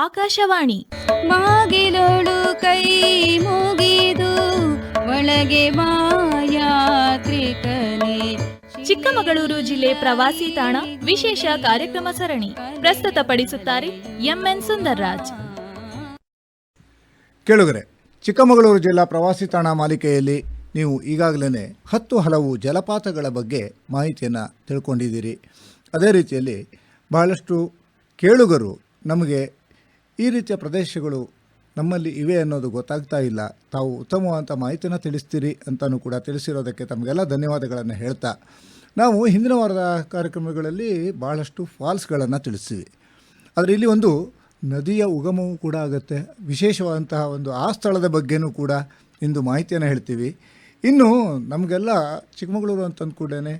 ಆಕಾಶವಾಣಿ ಮಾಗಿಲೋಳು ಕೈ ಮುಗಿದು ಒಳಗೆ ಯಾತ್ರಿಕನೇ. ಚಿಕ್ಕಮಗಳೂರು ಜಿಲ್ಲೆ ಪ್ರವಾಸಿ ತಾಣ ವಿಶೇಷ ಕಾರ್ಯಕ್ರಮ ಸರಣಿ ಪ್ರಸ್ತುತಪಡಿಸುತ್ತಾರೆ ಎಂಎನ್ ಸುಂದರ್ರಾಜ್. ಕೇಳುಗರೆ, ಚಿಕ್ಕಮಗಳೂರು ಜಿಲ್ಲಾ ಪ್ರವಾಸಿ ತಾಣ ಮಾಲಿಕೆಯಲ್ಲಿ ನೀವು ಈಗಾಗಲೇ 10 ಹಲವು ಜಲಪಾತಗಳ ಬಗ್ಗೆ ಮಾಹಿತಿಯನ್ನು ತಿಳ್ಕೊಂಡಿದ್ದೀರಿ. ಅದೇ ರೀತಿಯಲ್ಲಿ ಬಹಳಷ್ಟು ಕೇಳುಗರು ನಮಗೆ ಈ ರೀತಿಯ ಪ್ರದೇಶಗಳು ನಮ್ಮಲ್ಲಿ ಇವೆ ಅನ್ನೋದು ಗೊತ್ತಾಗ್ತಾ ಇಲ್ಲ, ತಾವು ಉತ್ತಮವಾದ ಮಾಹಿತಿಯನ್ನು ತಿಳಿಸ್ತೀರಿ ಅಂತಲೂ ಕೂಡ ತಿಳಿಸಿರೋದಕ್ಕೆ ತಮಗೆಲ್ಲ ಧನ್ಯವಾದಗಳನ್ನು ಹೇಳ್ತಾ, ನಾವು ಹಿಂದಿನ ವಾರದ ಕಾರ್ಯಕ್ರಮಗಳಲ್ಲಿ ಭಾಳಷ್ಟು ಫಾಲ್ಸ್ಗಳನ್ನು ತಿಳಿಸ್ತೀವಿ. ಆದರೆ ಇಲ್ಲಿ ಒಂದು ನದಿಯ ಉಗಮವೂ ಕೂಡ ಆಗುತ್ತೆ. ವಿಶೇಷವಾದಂತಹ ಒಂದು ಆ ಸ್ಥಳದ ಬಗ್ಗೆನೂ ಕೂಡ ಇಂದು ಮಾಹಿತಿಯನ್ನು ಹೇಳ್ತೀವಿ. ಇನ್ನು ನಮಗೆಲ್ಲ ಚಿಕ್ಕಮಗಳೂರು ಅಂತಂದು ಕೂಡಲೇ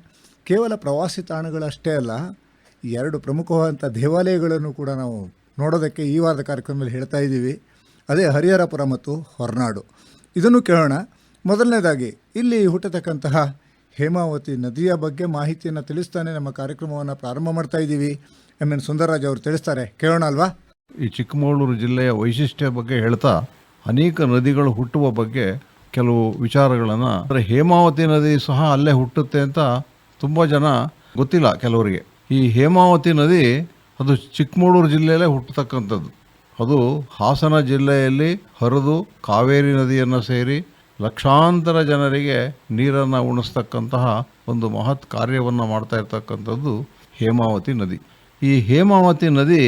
ಕೇವಲ ಪ್ರವಾಸಿ ತಾಣಗಳಷ್ಟೇ ಅಲ್ಲ, 2 ಪ್ರಮುಖವಾದಂಥ ದೇವಾಲಯಗಳನ್ನು ಕೂಡ ನಾವು ನೋಡೋದಕ್ಕೆ ಈ ವಾರದ ಕಾರ್ಯಕ್ರಮದಲ್ಲಿ ಹೇಳ್ತಾ ಇದ್ದೀವಿ. ಅದೇ ಹರಿಹರಪುರ ಮತ್ತು ಹೊರನಾಡು. ಇದನ್ನು ಕೇಳೋಣ. ಮೊದಲನೇದಾಗಿ ಇಲ್ಲಿ ಹುಟ್ಟತಕ್ಕಂತಹ ಹೇಮಾವತಿ ನದಿಯ ಬಗ್ಗೆ ಮಾಹಿತಿಯನ್ನು ತಿಳಿಸ್ತಾನೆ ನಮ್ಮ ಕಾರ್ಯಕ್ರಮವನ್ನು ಪ್ರಾರಂಭ ಮಾಡ್ತಾ ಇದ್ದೀವಿ. ಎಂಎನ್ ಸುಂದರ್ರಾಜ್ ಅವರು ತಿಳಿಸ್ತಾರೆ, ಕೇಳೋಣ ಅಲ್ವಾ? ಈ ಚಿಕ್ಕಮಗಳೂರು ಜಿಲ್ಲೆಯ ವೈಶಿಷ್ಟ್ಯ ಬಗ್ಗೆ ಹೇಳ್ತಾ ಅನೇಕ ನದಿಗಳು ಹುಟ್ಟುವ ಬಗ್ಗೆ ಕೆಲವು ವಿಚಾರಗಳನ್ನು, ಅಂದರೆ ಹೇಮಾವತಿ ನದಿ ಸಹ ಅಲ್ಲೇ ಹುಟ್ಟುತ್ತೆ ಅಂತ ತುಂಬ ಜನ ಗೊತ್ತಿಲ್ಲ ಕೆಲವರಿಗೆ. ಈ ಹೇಮಾವತಿ ನದಿ ಅದು ಚಿಕ್ಕಮಗಳೂರು ಜಿಲ್ಲೆಯಲ್ಲೇ ಹುಟ್ಟತಕ್ಕಂಥದ್ದು. ಅದು ಹಾಸನ ಜಿಲ್ಲೆಯಲ್ಲಿ ಹರಿದು ಕಾವೇರಿ ನದಿಯನ್ನು ಸೇರಿ ಲಕ್ಷಾಂತರ ಜನರಿಗೆ ನೀರನ್ನು ಉಣಿಸ್ತಕ್ಕಂತಹ ಒಂದು ಮಹತ್ ಕಾರ್ಯವನ್ನು ಮಾಡ್ತಾ ಇರ್ತಕ್ಕಂಥದ್ದು ಹೇಮಾವತಿ ನದಿ. ಈ ಹೇಮಾವತಿ ನದಿ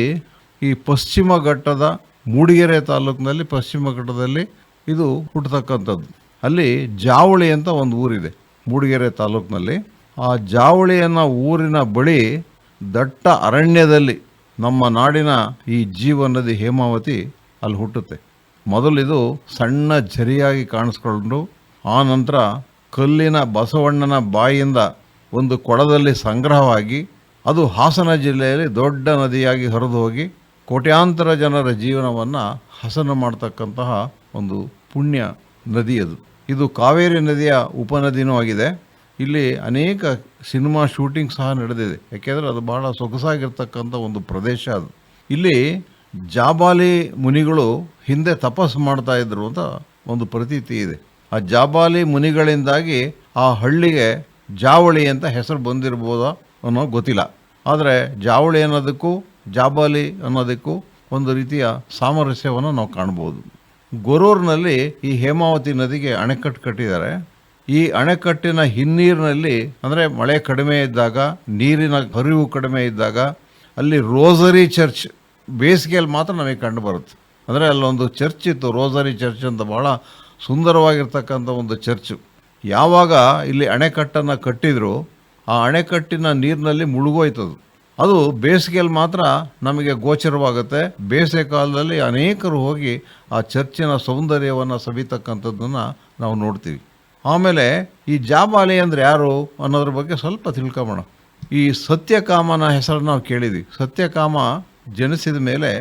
ಈ ಪಶ್ಚಿಮ ಘಟ್ಟದ ಮೂಡಿಗೆರೆ ತಾಲೂಕಿನಲ್ಲಿ ಪಶ್ಚಿಮ ಘಟ್ಟದಲ್ಲಿ ಇದು ಹುಟ್ಟತಕ್ಕಂಥದ್ದು. ಅಲ್ಲಿ ಜಾವಳಿ ಅಂತ ಒಂದು ಊರಿದೆ ಮೂಡಿಗೆರೆ ತಾಲೂಕಿನಲ್ಲಿ. ಆ ಜಾವಳಿಯನ್ನು ಊರಿನ ಬಳಿ ದಟ್ಟ ಅರಣ್ಯದಲ್ಲಿ ನಮ್ಮ ನಾಡಿನ ಈ ಜೀವ ನದಿ ಹೇಮಾವತಿ ಅಲ್ಲಿ ಹುಟ್ಟುತ್ತೆ. ಮೊದಲಿದು ಸಣ್ಣ ಝರಿಯಾಗಿ ಕಾಣಿಸ್ಕೊಂಡು ಆ ನಂತರ ಕಲ್ಲಿನ ಬಸವಣ್ಣನ ಬಾಯಿಯಿಂದ ಒಂದು ಕೊಳದಲ್ಲಿ ಸಂಗ್ರಹವಾಗಿ ಅದು ಹಾಸನ ಜಿಲ್ಲೆಯಲ್ಲಿ ದೊಡ್ಡ ನದಿಯಾಗಿ ಹರಿದು ಹೋಗಿ ಕೋಟ್ಯಾಂತರ ಜನರ ಜೀವನವನ್ನು ಹಸನು ಮಾಡ್ತಕ್ಕಂತಹ ಒಂದು ಪುಣ್ಯ ನದಿ ಅದು. ಇದು ಕಾವೇರಿ ನದಿಯ ಉಪನದಿನೂ ಆಗಿದೆ. ಇಲ್ಲಿ ಅನೇಕ ಸಿನಿಮಾ ಶೂಟಿಂಗ್ ಸಹ ನಡೆದಿದೆ. ಯಾಕೆಂದರೆ ಅದು ಬಹಳ ಸೊಗಸಾಗಿರ್ತಕ್ಕಂಥ ಒಂದು ಪ್ರದೇಶ ಅದು. ಇಲ್ಲಿ ಜಾಬಾಲಿ ಮುನಿಗಳು ಹಿಂದೆ ತಪಸ್ಸು ಮಾಡ್ತಾ ಇದ್ರು ಅಂತ ಒಂದು ಪ್ರತೀತಿ ಇದೆ. ಆ ಜಾಬಾಲಿ ಮುನಿಗಳಿಂದಾಗಿ ಆ ಹಳ್ಳಿಗೆ ಜಾವಳಿ ಅಂತ ಹೆಸರು ಬಂದಿರ್ಬೋದಾ ಅನ್ನೋ ಗೊತ್ತಿಲ್ಲ. ಆದರೆ ಜಾವಳಿ ಅನ್ನೋದಕ್ಕೂ ಜಾಬಾಲಿ ಅನ್ನೋದಕ್ಕೂ ಒಂದು ರೀತಿಯ ಸಾಮರಸ್ಯವನ್ನು ನಾವು ಕಾಣ್ಬೋದು. ಗೊರೂರಿನಲ್ಲಿ ಈ ಹೇಮಾವತಿ ನದಿಗೆ ಅಣೆಕಟ್ಟು ಕಟ್ಟಿದ್ದಾರೆ. ಈ ಅಣೆಕಟ್ಟಿನ ಹಿನ್ನೀರಿನಲ್ಲಿ, ಅಂದರೆ ಮಳೆ ಕಡಿಮೆ ಇದ್ದಾಗ, ನೀರಿನ ಹರಿವು ಕಡಿಮೆ ಇದ್ದಾಗ ಅಲ್ಲಿ ರೋಸರಿ ಚರ್ಚ್ ಬೇಸಿಗೆಯಲ್ಲಿ ಮಾತ್ರ ನಮಗೆ ಕಂಡು ಬರುತ್ತೆ. ಅಂದರೆ ಅಲ್ಲೊಂದು ಚರ್ಚ್ ಇತ್ತು, ರೋಸರಿ ಚರ್ಚ್ ಅಂತ, ಭಾಳ ಸುಂದರವಾಗಿರ್ತಕ್ಕಂಥ ಒಂದು ಚರ್ಚು. ಯಾವಾಗ ಇಲ್ಲಿ ಅಣೆಕಟ್ಟನ್ನು ಕಟ್ಟಿದ್ರು ಆ ಅಣೆಕಟ್ಟಿನ ನೀರಿನಲ್ಲಿ ಮುಳುಗೋಯ್ತದು. ಅದು ಬೇಸಿಗೆಯಲ್ಲಿ ಮಾತ್ರ ನಮಗೆ ಗೋಚರವಾಗುತ್ತೆ. ಬೇಸಿಗೆ ಕಾಲದಲ್ಲಿ ಅನೇಕರು ಹೋಗಿ ಆ ಚರ್ಚಿನ ಸೌಂದರ್ಯವನ್ನು ಸವಿತಕ್ಕಂಥದ್ದನ್ನು ನಾವು ನೋಡ್ತೀವಿ. ಆಮೇಲೆ ಈ ಜಾಬಾಲಿ ಅಂದರೆ ಯಾರು ಅನ್ನೋದ್ರ ಬಗ್ಗೆ ಸ್ವಲ್ಪ ತಿಳ್ಕೊಂಬೋಣ. ಈ ಸತ್ಯಕಾಮನ ಹೆಸರನ್ನು ನಾವು ಕೇಳಿದ್ವಿ. ಸತ್ಯಕಾಮ ಜನಿಸಿದ ಮೇಲೆ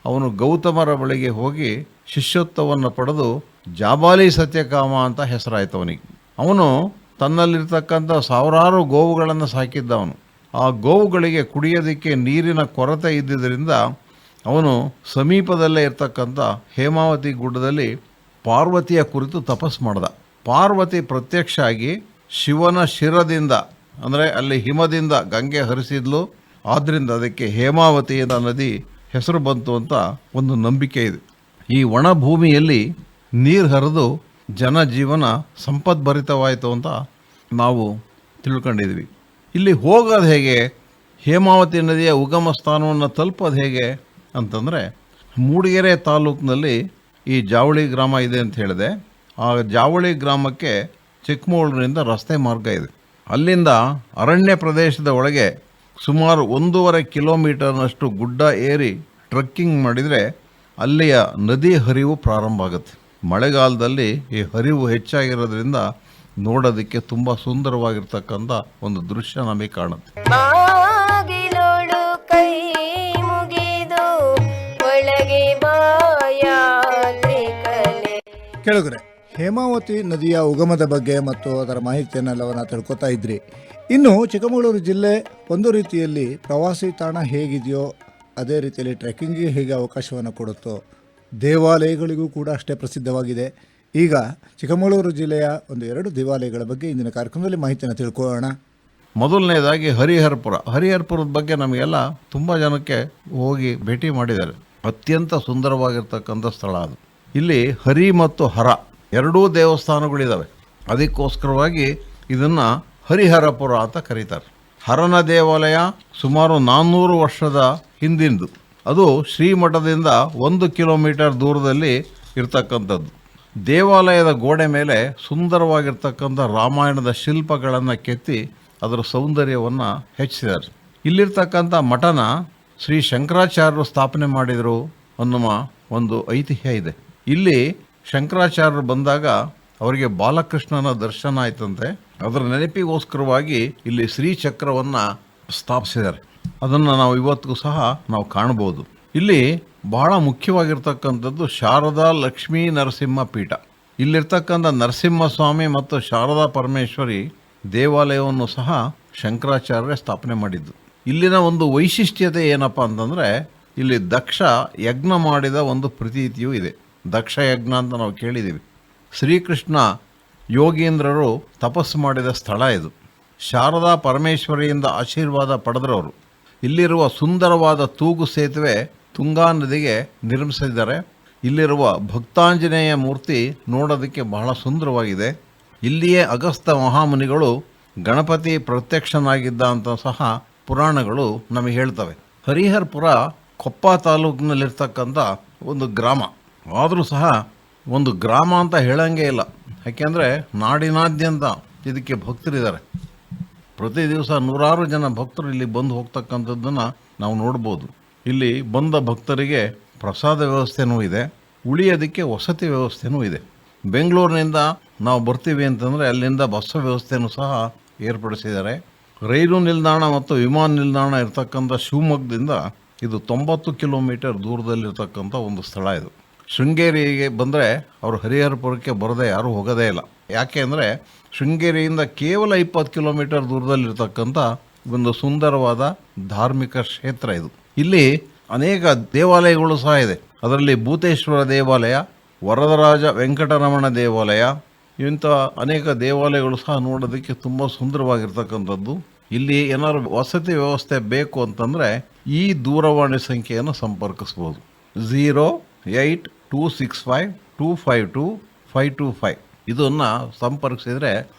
ಅವನು ಗೌತಮರ ಬಳಿಗೆ ಹೋಗಿ ಶಿಷ್ಯತ್ವವನ್ನು ಪಡೆದು ಜಾಬಾಲಿ ಸತ್ಯಕಾಮ ಅಂತ ಹೆಸರಾಯ್ತು ಅವನಿಗೆ. ಅವನು ತನ್ನಲ್ಲಿರ್ತಕ್ಕಂಥ ಸಾವಿರಾರು ಗೋವುಗಳನ್ನು ಸಾಕಿದ್ದವನು. ಆ ಗೋವುಗಳಿಗೆ ಕುಡಿಯೋದಕ್ಕೆ ನೀರಿನ ಕೊರತೆ ಇದ್ದಿದ್ದರಿಂದ ಅವನು ಸಮೀಪದಲ್ಲೇ ಇರ್ತಕ್ಕಂಥ ಹೇಮಾವತಿ ಗುಡ್ಡದಲ್ಲಿ ಪಾರ್ವತಿಯ ಕುರಿತು ತಪಸ್ಸು ಮಾಡ್ದ. ಪಾರ್ವತಿ ಪ್ರತ್ಯಕ್ಷ ಆಗಿ ಶಿವನ ಶಿರದಿಂದ, ಅಂದರೆ ಅಲ್ಲಿ ಹಿಮದಿಂದ ಗಂಗೆ ಹರಿಸಿದ್ಲು. ಆದ್ದರಿಂದ ಅದಕ್ಕೆ ಹೇಮಾವತಿ ಅಂತ ನದಿ ಹೆಸರು ಬಂತು ಅಂತ ಒಂದು ನಂಬಿಕೆ ಇದೆ. ಈ ಒಣ ಭೂಮಿಯಲ್ಲಿ ನೀರು ಹರಿದು ಜನಜೀವನ ಸಂಪದ್ಭರಿತವಾಯಿತು ಅಂತ ನಾವು ತಿಳ್ಕೊಂಡಿದ್ವಿ. ಇಲ್ಲಿ ಹೋಗೋದು ಹೇಗೆ, ಹೇಮಾವತಿ ನದಿಯ ಉಗಮ ಸ್ಥಾನವನ್ನು ತಲುಪೋದು ಹೇಗೆ ಅಂತಂದರೆ, ಮೂಡಿಗೆರೆ ತಾಲೂಕಿನಲ್ಲಿ ಈ ಜಾವಳಿ ಗ್ರಾಮ ಇದೆ ಅಂತ ಹೇಳಿದೆ. ಆ ಜಾವಳಿ ಗ್ರಾಮಕ್ಕೆ ಚಿಕ್ಕಮಗಳೂರಿನಿಂದ ರಸ್ತೆ ಮಾರ್ಗ ಇದೆ. ಅಲ್ಲಿಂದ ಅರಣ್ಯ ಪ್ರದೇಶದ ಒಳಗೆ ಸುಮಾರು 1.5 ಕಿಲೋಮೀಟರ್ನಷ್ಟು ಗುಡ್ಡ ಏರಿ ಟ್ರೆಕ್ಕಿಂಗ್ ಮಾಡಿದರೆ ಅಲ್ಲಿಯ ನದಿ ಹರಿವು ಪ್ರಾರಂಭ ಆಗುತ್ತೆ. ಮಳೆಗಾಲದಲ್ಲಿ ಈ ಹರಿವು ಹೆಚ್ಚಾಗಿರೋದ್ರಿಂದ ನೋಡೋದಕ್ಕೆ ತುಂಬ ಸುಂದರವಾಗಿರ್ತಕ್ಕಂಥ ಒಂದು ದೃಶ್ಯ ನಮಗೆ ಕಾಣುತ್ತೆ. ಕೈ ಮುಗಿದು ಒಳಗೆ ಕೇಳುಗರೆ, ಹೇಮಾವತಿ ನದಿಯ ಉಗಮದ ಬಗ್ಗೆ ಮತ್ತು ಅದರ ಮಾಹಿತಿಯನ್ನೆಲ್ಲವನ್ನು ತಿಳ್ಕೊತಾ ಇದ್ರಿ. ಇನ್ನು ಚಿಕ್ಕಮಗಳೂರು ಜಿಲ್ಲೆ ಒಂದು ರೀತಿಯಲ್ಲಿ ಪ್ರವಾಸಿ ತಾಣ ಹೇಗಿದೆಯೋ ಅದೇ ರೀತಿಯಲ್ಲಿ ಟ್ರೆಕ್ಕಿಂಗಿಗೆ ಹೇಗೆ ಅವಕಾಶವನ್ನು ಕೊಡುತ್ತೋ ದೇವಾಲಯಗಳಿಗೂ ಕೂಡ ಅಷ್ಟೇ ಪ್ರಸಿದ್ಧವಾಗಿದೆ. ಈಗ ಚಿಕ್ಕಮಗಳೂರು ಜಿಲ್ಲೆಯ ಒಂದು 2 ದೇವಾಲಯಗಳ ಬಗ್ಗೆ ಇಂದಿನ ಕಾರ್ಯಕ್ರಮದಲ್ಲಿ ಮಾಹಿತಿಯನ್ನು ತಿಳ್ಕೊಳ್ಳೋಣ. ಮೊದಲನೇದಾಗಿ ಹರಿಹರಪುರದ ಬಗ್ಗೆ ನಮಗೆಲ್ಲ ತುಂಬ ಜನಕ್ಕೆ ಹೋಗಿ ಭೇಟಿ ಮಾಡಿದ್ದಾರೆ. ಅತ್ಯಂತ ಸುಂದರವಾಗಿರ್ತಕ್ಕಂಥ ಸ್ಥಳ ಅದು. ಇಲ್ಲಿ ಹರಿ ಮತ್ತು ಹರ ಎರಡೂ ದೇವಸ್ಥಾನಗಳಿದ್ದಾವೆ. ಅದಕ್ಕೋಸ್ಕರವಾಗಿ ಇದನ್ನು ಹರಿಹರಪುರ ಅಂತ ಕರೀತಾರೆ. ಹರನ ದೇವಾಲಯ ಸುಮಾರು 400 ವರ್ಷದ ಹಿಂದಿಂದು. ಅದು ಶ್ರೀಮಠದಿಂದ 1 ಕಿಲೋಮೀಟರ್ ದೂರದಲ್ಲಿ ಇರ್ತಕ್ಕಂಥದ್ದು. ದೇವಾಲಯದ ಗೋಡೆ ಮೇಲೆ ಸುಂದರವಾಗಿರ್ತಕ್ಕಂಥ ರಾಮಾಯಣದ ಶಿಲ್ಪಗಳನ್ನು ಕೆತ್ತಿ ಅದರ ಸೌಂದರ್ಯವನ್ನು ಹೆಚ್ಚಿಸಿದ್ದಾರೆ. ಇಲ್ಲಿರ್ತಕ್ಕಂಥ ಮಠನ ಶ್ರೀ ಶಂಕರಾಚಾರ್ಯರು ಸ್ಥಾಪನೆ ಮಾಡಿದರು ಅನ್ನುವ ಒಂದು ಐತಿಹ್ಯ ಇದೆ. ಇಲ್ಲಿ ಶಂಕರಾಚಾರ್ಯರು ಬಂದಾಗ ಅವರಿಗೆ ಬಾಲಕೃಷ್ಣನ ದರ್ಶನ ಆಯ್ತಂತೆ. ಅದರ ನೆನಪಿಗೋಸ್ಕರವಾಗಿ ಇಲ್ಲಿ ಶ್ರೀಚಕ್ರವನ್ನು ಸ್ಥಾಪಿಸಿದ್ದಾರೆ. ಅದನ್ನು ನಾವು ಇವತ್ತಿಗೂ ಸಹ ನಾವು ಕಾಣಬಹುದು. ಇಲ್ಲಿ ಬಹಳ ಮುಖ್ಯವಾಗಿರ್ತಕ್ಕಂಥದ್ದು ಶಾರದಾ ಲಕ್ಷ್ಮೀ ನರಸಿಂಹ ಪೀಠ. ಇಲ್ಲಿರ್ತಕ್ಕಂಥ ನರಸಿಂಹಸ್ವಾಮಿ ಮತ್ತು ಶಾರದಾ ಪರಮೇಶ್ವರಿ ದೇವಾಲಯವನ್ನು ಸಹ ಶಂಕರಾಚಾರ್ಯರೇ ಸ್ಥಾಪನೆ ಮಾಡಿದ್ದು. ಇಲ್ಲಿನ ಒಂದು ವೈಶಿಷ್ಟ್ಯತೆ ಏನಪ್ಪ ಅಂತಂದರೆ ಇಲ್ಲಿ ದಕ್ಷ ಯಜ್ಞ ಮಾಡಿದ ಒಂದು ಪ್ರತೀತಿಯೂ ಇದೆ. ದಕ್ಷ ಯಜ್ಞ ಅಂತ ನಾವು ಕೇಳಿದ್ದೀವಿ. ಶ್ರೀಕೃಷ್ಣ ಯೋಗೀಂದ್ರರು ತಪಸ್ಸು ಮಾಡಿದ ಸ್ಥಳ ಇದು. ಶಾರದಾ ಪರಮೇಶ್ವರಿಯಿಂದ ಆಶೀರ್ವಾದ ಪಡೆದರವರು. ಇಲ್ಲಿರುವ ಸುಂದರವಾದ ತೂಗು ಸೇತುವೆ ತುಂಗಾ ನದಿಗೆ ನಿರ್ಮಿಸಿದ್ದಾರೆ. ಇಲ್ಲಿರುವ ಭಕ್ತಾಂಜನೇಯ ಮೂರ್ತಿ ನೋಡೋದಕ್ಕೆ ಬಹಳ ಸುಂದರವಾಗಿದೆ. ಇಲ್ಲಿಯೇ ಅಗಸ್ತ್ಯ ಮಹಾಮುನಿಗಳು ಗಣಪತಿ ಪ್ರತ್ಯಕ್ಷನಾಗಿದ್ದ ಅಂತ ಸಹ ಪುರಾಣಗಳು ನಮಗೆ ಹೇಳ್ತವೆ. ಹರಿಹರಪುರ ಕೊಪ್ಪ ತಾಲೂಕಿನಲ್ಲಿರ್ತಕ್ಕಂಥ ಒಂದು ಗ್ರಾಮ. ಆದರೂ ಸಹ ಒಂದು ಗ್ರಾಮ ಅಂತ ಹೇಳಂಗೇ ಇಲ್ಲ. ಯಾಕೆಂದರೆ ನಾಡಿನಾದ್ಯಂತ ಇದಕ್ಕೆ ಭಕ್ತರಿದ್ದಾರೆ. ಪ್ರತಿ ದಿವಸ 100 ಜನ ಭಕ್ತರು ಇಲ್ಲಿ ಬಂದು ಹೋಗ್ತಕ್ಕಂಥದ್ದನ್ನು ನಾವು ನೋಡ್ಬೋದು. ಇಲ್ಲಿ ಬಂದ ಭಕ್ತರಿಗೆ ಪ್ರಸಾದ ವ್ಯವಸ್ಥೆನೂ ಇದೆ, ಉಳಿಯೋದಕ್ಕೆ ವಸತಿ ವ್ಯವಸ್ಥೆನೂ ಇದೆ. ಬೆಂಗಳೂರಿನಿಂದ ನಾವು ಬರ್ತೀವಿ ಅಂತಂದರೆ ಅಲ್ಲಿಂದ ಬಸ್ ವ್ಯವಸ್ಥೆನೂ ಸಹ ಏರ್ಪಡಿಸಿದ್ದಾರೆ. ರೈಲು ನಿಲ್ದಾಣ ಮತ್ತು ವಿಮಾನ ನಿಲ್ದಾಣ ಇರತಕ್ಕಂಥ ಶಿವಮೊಗ್ಗದಿಂದ ಇದು 90 ಕಿಲೋಮೀಟರ್ ದೂರದಲ್ಲಿರ್ತಕ್ಕಂಥ ಒಂದು ಸ್ಥಳ ಇದು. ಶೃಂಗೇರಿಗೆ ಬಂದರೆ ಅವರು ಹರಿಹರಪುರಕ್ಕೆ ಬರದೆ ಯಾರೂ ಹೋಗೋದೇ ಇಲ್ಲ. ಯಾಕೆ ಅಂದರೆ ಶೃಂಗೇರಿಯಿಂದ ಕೇವಲ 20 ಕಿಲೋಮೀಟರ್ ದೂರದಲ್ಲಿರ್ತಕ್ಕಂಥ ಒಂದು ಸುಂದರವಾದ ಧಾರ್ಮಿಕ ಕ್ಷೇತ್ರ ಇದು. ಇಲ್ಲಿ ಅನೇಕ ದೇವಾಲಯಗಳು ಸಹ ಇದೆ. ಅದರಲ್ಲಿ ಭೂತೇಶ್ವರ ದೇವಾಲಯ, ವರದರಾಜ ವೆಂಕಟರಮಣ ದೇವಾಲಯ, ಇಂಥ ಅನೇಕ ದೇವಾಲಯಗಳು ಸಹ ನೋಡೋದಕ್ಕೆ ತುಂಬ ಸುಂದರವಾಗಿರ್ತಕ್ಕಂಥದ್ದು. ಇಲ್ಲಿ ಏನಾದ್ರು ವಸತಿ ವ್ಯವಸ್ಥೆ ಬೇಕು ಅಂತಂದರೆ ಈ ದೂರವಾಣಿ ಸಂಖ್ಯೆಯನ್ನು ಸಂಪರ್ಕಿಸ್ಬೋದು. 08265252525 ಇದನ್ನು ಸಂಪರ್ಕಿಸಿದರೆ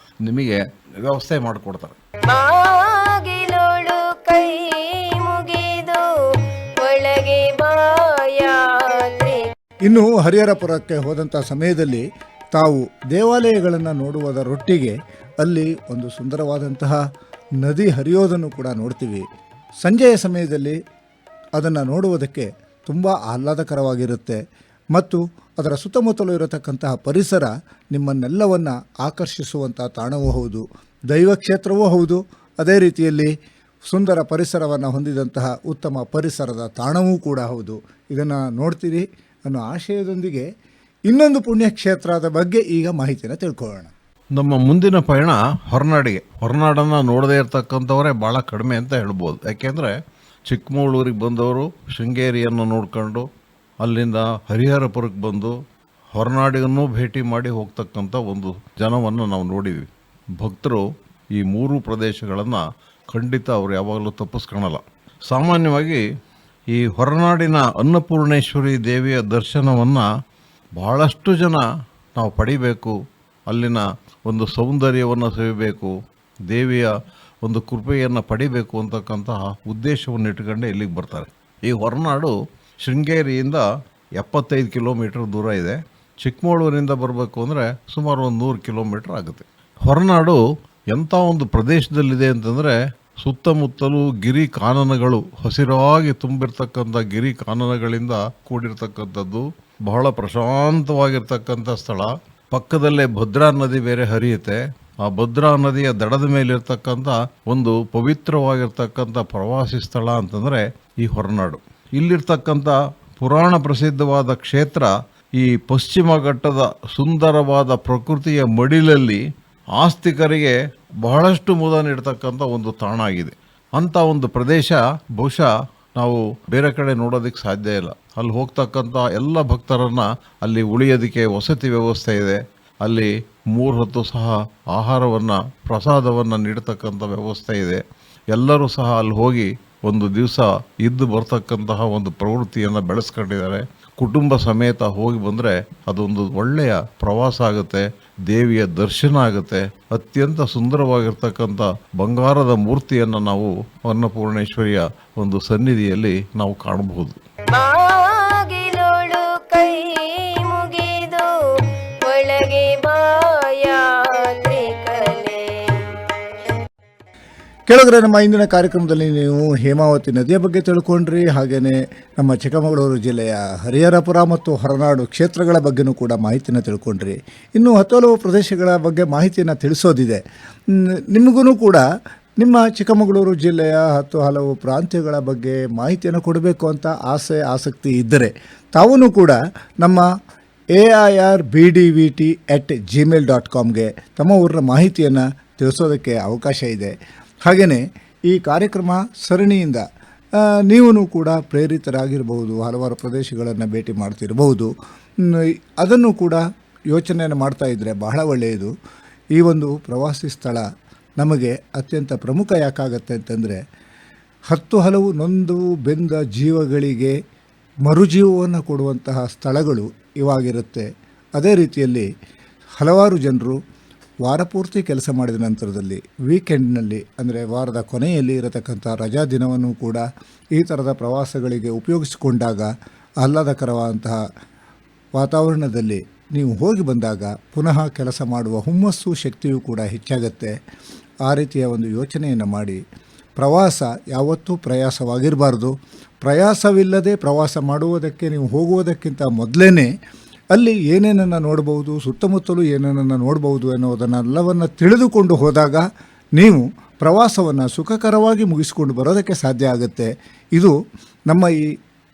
ನಿಮಗೆ ವ್ಯವಸ್ಥೆ ಮಾಡಿಕೊಡ್ತಾರೆ. ಬಾಗಿಲೋಳು ಕೈ ಮುಗಿದು ಒಳಗೆ ಬಾಯಾತ್ರೆ. ಇನ್ನು ಹರಿಹರಪುರಕ್ಕೆ ಹೋದಂಥ ಸಮಯದಲ್ಲಿ ತಾವು ದೇವಾಲಯಗಳನ್ನು ನೋಡುವುದರೊಟ್ಟಿಗೆ ಅಲ್ಲಿ ಒಂದು ಸುಂದರವಾದಂತಹ ನದಿ ಹರಿಯೋದನ್ನು ಕೂಡ ನೋಡ್ತೀವಿ. ಸಂಜೆಯ ಸಮಯದಲ್ಲಿ ಅದನ್ನು ನೋಡುವುದಕ್ಕೆ ತುಂಬ ಆಹ್ಲಾದಕರವಾಗಿರುತ್ತೆ ಮತ್ತು ಅದರ ಸುತ್ತಮುತ್ತಲೂ ಇರತಕ್ಕಂತಹ ಪರಿಸರ ನಿಮ್ಮನ್ನೆಲ್ಲವನ್ನು ಆಕರ್ಷಿಸುವಂಥ ತಾಣವೂ ಹೌದು, ದೈವ ಕ್ಷೇತ್ರವೂ ಹೌದು. ಅದೇ ರೀತಿಯಲ್ಲಿ ಸುಂದರ ಪರಿಸರವನ್ನು ಹೊಂದಿದಂತಹ ಉತ್ತಮ ಪರಿಸರದ ತಾಣವೂ ಕೂಡ ಹೌದು. ಇದನ್ನು ನೋಡ್ತೀರಿ ಅನ್ನೋ ಆಶಯದೊಂದಿಗೆ ಇನ್ನೊಂದು ಪುಣ್ಯಕ್ಷೇತ್ರದ ಬಗ್ಗೆ ಈಗ ಮಾಹಿತಿಯನ್ನು ತಿಳ್ಕೊಳ್ಳೋಣ. ನಮ್ಮ ಮುಂದಿನ ಪಯಣ ಹೊರನಾಡಿಗೆ. ಹೊರನಾಡನ್ನು ನೋಡದೇ ಇರತಕ್ಕಂಥವರೇ ಭಾಳ ಕಡಿಮೆ ಅಂತ ಹೇಳ್ಬೋದು. ಯಾಕೆಂದರೆ ಚಿಕ್ಕಮಗಳೂರಿಗೆ ಬಂದವರು ಶೃಂಗೇರಿಯನ್ನು ನೋಡ್ಕೊಂಡು ಅಲ್ಲಿಂದ ಹರಿಹರಪುರಕ್ಕೆ ಬಂದು ಹೊರನಾಡಿಗನ್ನೂ ಭೇಟಿ ಮಾಡಿ ಹೋಗ್ತಕ್ಕಂಥ ಒಂದು ಜನವನ್ನು ನಾವು ನೋಡಿವಿ. ಭಕ್ತರು ಈ 3 ಪ್ರದೇಶಗಳನ್ನು ಖಂಡಿತ ಅವರು ಯಾವಾಗಲೂ ತಪ್ಪಿಸ್ಕೊಳಲ್ಲ. ಸಾಮಾನ್ಯವಾಗಿ ಈ ಹೊರನಾಡಿನ ಅನ್ನಪೂರ್ಣೇಶ್ವರಿ ದೇವಿಯ ದರ್ಶನವನ್ನು ಬಹಳಷ್ಟು ಜನ ನಾವು ಪಡಿಬೇಕು, ಅಲ್ಲಿನ ಒಂದು ಸೌಂದರ್ಯವನ್ನು ಸವಿಬೇಕು, ದೇವಿಯ ಒಂದು ಕೃಪೆಯನ್ನು ಪಡಿಬೇಕು ಅಂತಕ್ಕಂತಹ ಉದ್ದೇಶವನ್ನು ಇಟ್ಕೊಂಡೆ ಇಲ್ಲಿಗೆ ಬರ್ತಾರೆ. ಈ ಹೊರನಾಡು ಶೃಂಗೇರಿಯಿಂದ 75 ಕಿಲೋಮೀಟರ್ ದೂರ ಇದೆ. ಚಿಕ್ಕಮಗಳೂರಿನಿಂದ ಬರಬೇಕು ಅಂದರೆ ಸುಮಾರು ಒಂದು 100 ಕಿಲೋಮೀಟರ್ ಆಗುತ್ತೆ. ಹೊರನಾಡು ಎಂಥ ಒಂದು ಪ್ರದೇಶದಲ್ಲಿದೆ ಅಂತಂದರೆ ಸುತ್ತಮುತ್ತಲೂ ಗಿರಿ ಕಾನನಗಳು, ಹಸಿರಾಗಿ ತುಂಬಿರ್ತಕ್ಕಂಥ ಗಿರಿ ಕಾನನಗಳಿಂದ ಕೂಡಿರ್ತಕ್ಕಂಥದ್ದು. ಬಹಳ ಪ್ರಶಾಂತವಾಗಿರ್ತಕ್ಕಂಥ ಸ್ಥಳ. ಪಕ್ಕದಲ್ಲೇ ಭದ್ರಾ ನದಿ ಬೇರೆ ಹರಿಯುತ್ತೆ. ಆ ಭದ್ರಾ ನದಿಯ ದಡದ ಮೇಲಿರ್ತಕ್ಕಂಥ ಒಂದು ಪವಿತ್ರವಾಗಿರ್ತಕ್ಕಂಥ ಪ್ರವಾಸಿ ಸ್ಥಳ ಅಂತಂದರೆ ಈ ಹೊರನಾಡು. ಇಲ್ಲಿರ್ತಕ್ಕಂಥ ಪುರಾಣ ಪ್ರಸಿದ್ಧವಾದ ಕ್ಷೇತ್ರ ಈ ಪಶ್ಚಿಮ ಘಟ್ಟದ ಸುಂದರವಾದ ಪ್ರಕೃತಿಯ ಮಡಿಲಲ್ಲಿ ಆಸ್ತಿಕರಿಗೆ ಬಹಳಷ್ಟು ಮುದ ನೀಡ್ತಕ್ಕಂಥ ಒಂದು ತಾಣ ಆಗಿದೆ. ಅಂಥ ಒಂದು ಪ್ರದೇಶ ಬಹುಶಃ ನಾವು ಬೇರೆ ಕಡೆ ನೋಡೋದಕ್ಕೆ ಸಾಧ್ಯ ಇಲ್ಲ. ಅಲ್ಲಿ ಹೋಗ್ತಕ್ಕಂಥ ಎಲ್ಲ ಭಕ್ತರನ್ನ ಅಲ್ಲಿ ಉಳಿಯೋದಕ್ಕೆ ವಸತಿ ವ್ಯವಸ್ಥೆ ಇದೆ. ಅಲ್ಲಿ 3 ಹೊತ್ತು ಸಹ ಆಹಾರವನ್ನು ಪ್ರಸಾದವನ್ನು ನೀಡತಕ್ಕಂಥ ವ್ಯವಸ್ಥೆ ಇದೆ. ಎಲ್ಲರೂ ಸಹ ಅಲ್ಲಿ ಹೋಗಿ ಒಂದು ದಿವಸ ಇದ್ದು ಬರ್ತಕ್ಕಂತಹ ಒಂದು ಪ್ರವೃತ್ತಿಯನ್ನು ಬೆಳೆಸ್ಕೊಂಡಿದ್ದಾರೆ. ಕುಟುಂಬ ಸಮೇತ ಹೋಗಿ ಬಂದರೆ ಅದೊಂದು ಒಳ್ಳೆಯ ಪ್ರವಾಸ ಆಗುತ್ತೆ, ದೇವಿಯ ದರ್ಶನ ಆಗುತ್ತೆ. ಅತ್ಯಂತ ಸುಂದರವಾಗಿರ್ತಕ್ಕಂಥ ಬಂಗಾರದ ಮೂರ್ತಿಯನ್ನು ನಾವು ಅನ್ನಪೂರ್ಣೇಶ್ವರಿಯ ಒಂದು ಸನ್ನಿಧಿಯಲ್ಲಿ ನಾವು ಕಾಣಬಹುದು. ಬಾಗಿಲೋಳು ಕೈ ಮುಗಿದು ಒಳಗೆ ಬಾಯಾತ್ರಿಕನೇ. ಕೆಳಗಡೆ ನಮ್ಮ ಇಂದಿನ ಕಾರ್ಯಕ್ರಮದಲ್ಲಿ ನೀವು ಹೇಮಾವತಿ ನದಿಯ ಬಗ್ಗೆ ತಿಳ್ಕೊಂಡ್ರಿ. ಹಾಗೆಯೇ ನಮ್ಮ ಚಿಕ್ಕಮಗಳೂರು ಜಿಲ್ಲೆಯ ಹರಿಹರಪುರ ಮತ್ತು ಹೊರನಾಡು ಕ್ಷೇತ್ರಗಳ ಬಗ್ಗೆನೂ ಕೂಡ ಮಾಹಿತಿನ ತಿಳ್ಕೊಂಡ್ರಿ. ಇನ್ನು ಹಲವು ಪ್ರದೇಶಗಳ ಬಗ್ಗೆ ಮಾಹಿತಿಯನ್ನು ತಿಳಿಸೋದಿದೆ. ನಿಮಗೂ ಕೂಡ ನಿಮ್ಮ ಚಿಕ್ಕಮಗಳೂರು ಜಿಲ್ಲೆಯ ಹಲವು ಪ್ರಾಂತ್ಯಗಳ ಬಗ್ಗೆ ಮಾಹಿತಿಯನ್ನು ಕೊಡಬೇಕು ಅಂತ ಆಸಕ್ತಿ ಇದ್ದರೆ ತಾವೂ ಕೂಡ ನಮ್ಮ AIRBDVT@gmail.comಗೆ ತಮ್ಮ ಊರಿನ ಮಾಹಿತಿಯನ್ನು ತಿಳಿಸೋದಕ್ಕೆ ಅವಕಾಶ ಇದೆ. ಹಾಗೆಯೇ ಈ ಕಾರ್ಯಕ್ರಮ ಸರಣಿಯಿಂದ ನೀವು ಕೂಡ ಪ್ರೇರಿತರಾಗಿರಬಹುದು, ಹಲವಾರು ಪ್ರದೇಶಗಳನ್ನು ಭೇಟಿ ಮಾಡ್ತಿರಬಹುದು. ಅದನ್ನು ಕೂಡ ಯೋಚನೆಯನ್ನು ಮಾಡ್ತಾ ಇದ್ದರೆ ಬಹಳ ಒಳ್ಳೆಯದು. ಈ ಒಂದು ಪ್ರವಾಸಿ ಸ್ಥಳ ನಮಗೆ ಅತ್ಯಂತ ಪ್ರಮುಖ ಯಾಕಾಗತ್ತೆ ಅಂತಂದರೆ ಹಲವು ನೊಂದು ಬೆಂದ ಜೀವಗಳಿಗೆ ಮರುಜೀವವನ್ನು ಕೊಡುವಂತಹ ಸ್ಥಳಗಳು ಇವಾಗಿರುತ್ತೆ. ಅದೇ ರೀತಿಯಲ್ಲಿ ಹಲವಾರು ಜನರು ವಾರಪೂರ್ತಿ ಕೆಲಸ ಮಾಡಿದ ನಂತರದಲ್ಲಿ ವೀಕೆಂಡ್ನಲ್ಲಿ ಅಂದರೆ ವಾರದ ಕೊನೆಯಲ್ಲಿ ಇರತಕ್ಕಂಥ ರಜಾ ದಿನವನ್ನು ಕೂಡ ಈ ಥರದ ಪ್ರವಾಸಗಳಿಗೆ ಉಪಯೋಗಿಸಿಕೊಂಡಾಗ ಆಹ್ಲಾದಕರವಾದಂತಹ ವಾತಾವರಣದಲ್ಲಿ ನೀವು ಹೋಗಿ ಬಂದಾಗ ಪುನಃ ಕೆಲಸ ಮಾಡುವ ಹುಮ್ಮಸ್ಸು ಶಕ್ತಿಯೂ ಕೂಡ ಹೆಚ್ಚಾಗತ್ತೆ. ಆ ರೀತಿಯ ಒಂದು ಯೋಚನೆಯನ್ನು ಮಾಡಿ ಪ್ರವಾಸ ಯಾವತ್ತೂ ಪ್ರಯಾಸವಾಗಿರಬಾರ್ದು. ಪ್ರಯಾಸವಿಲ್ಲದೆ ಪ್ರವಾಸ ಮಾಡುವುದಕ್ಕೆ ನೀವು ಹೋಗುವುದಕ್ಕಿಂತ ಮೊದಲೇ ಅಲ್ಲಿ ಏನೇನನ್ನು ನೋಡ್ಬೋದು, ಸುತ್ತಮುತ್ತಲೂ ಏನೇನನ್ನು ನೋಡ್ಬೋದು ಅನ್ನೋದನ್ನೆಲ್ಲವನ್ನು ತಿಳಿದುಕೊಂಡು ಹೋದಾಗ ನೀವು ಪ್ರವಾಸವನ್ನು ಸುಖಕರವಾಗಿ ಮುಗಿಸಿಕೊಂಡು ಬರೋದಕ್ಕೆ ಸಾಧ್ಯ ಆಗುತ್ತೆ. ಇದು ನಮ್ಮ ಈ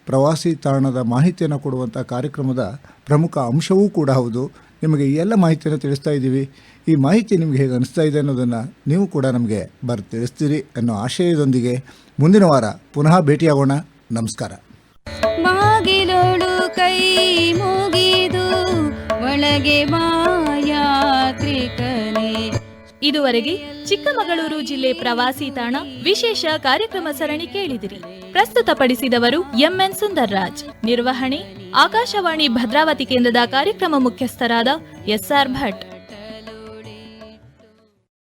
ಪ್ರವಾಸಿ ತಾಣದ ಮಾಹಿತಿಯನ್ನು ಕೊಡುವಂಥ ಕಾರ್ಯಕ್ರಮದ ಪ್ರಮುಖ ಅಂಶವೂ ಕೂಡ ಹೌದು. ನಿಮಗೆ ಈ ಎಲ್ಲ ಮಾಹಿತಿಯನ್ನು ತಿಳಿಸ್ತಾ ಇದ್ದೀವಿ. ಈ ಮಾಹಿತಿ ನಿಮಗೆ ಹೇಗೆ ಅನಿಸ್ತಾ ಇದೆ ಅನ್ನೋದನ್ನು ನೀವು ಕೂಡ ನಮಗೆ ತಿಳಿಸ್ತೀರಿ ಅನ್ನೋ ಆಶಯದೊಂದಿಗೆ ಮುಂದಿನ ವಾರ ಪುನಃ ಭೇಟಿಯಾಗೋಣ. ನಮಸ್ಕಾರ. ಬಾಗಿಲೋಳು ಕೈ ಮುಗಿದು ಒಳಗೆ ಬಾಯಾತ್ರಿಕನೇ. ಇದುವರೆಗೆ ಚಿಕ್ಕಮಗಳೂರು ಜಿಲ್ಲೆ ಪ್ರವಾಸಿ ತಾಣ ವಿಶೇಷ ಕಾರ್ಯಕ್ರಮ ಸರಣಿ ಕೇಳಿದಿರಿ. ಪ್ರಸ್ತುತಪಡಿಸಿದವರು MN ಸುಂದರ್ರಾಜ್. ನಿರ್ವಹಣೆ ಆಕಾಶವಾಣಿ ಭದ್ರಾವತಿ ಕೇಂದ್ರದ ಕಾರ್ಯಕ್ರಮ ಮುಖ್ಯಸ್ಥರಾದ SR ಭಟ್.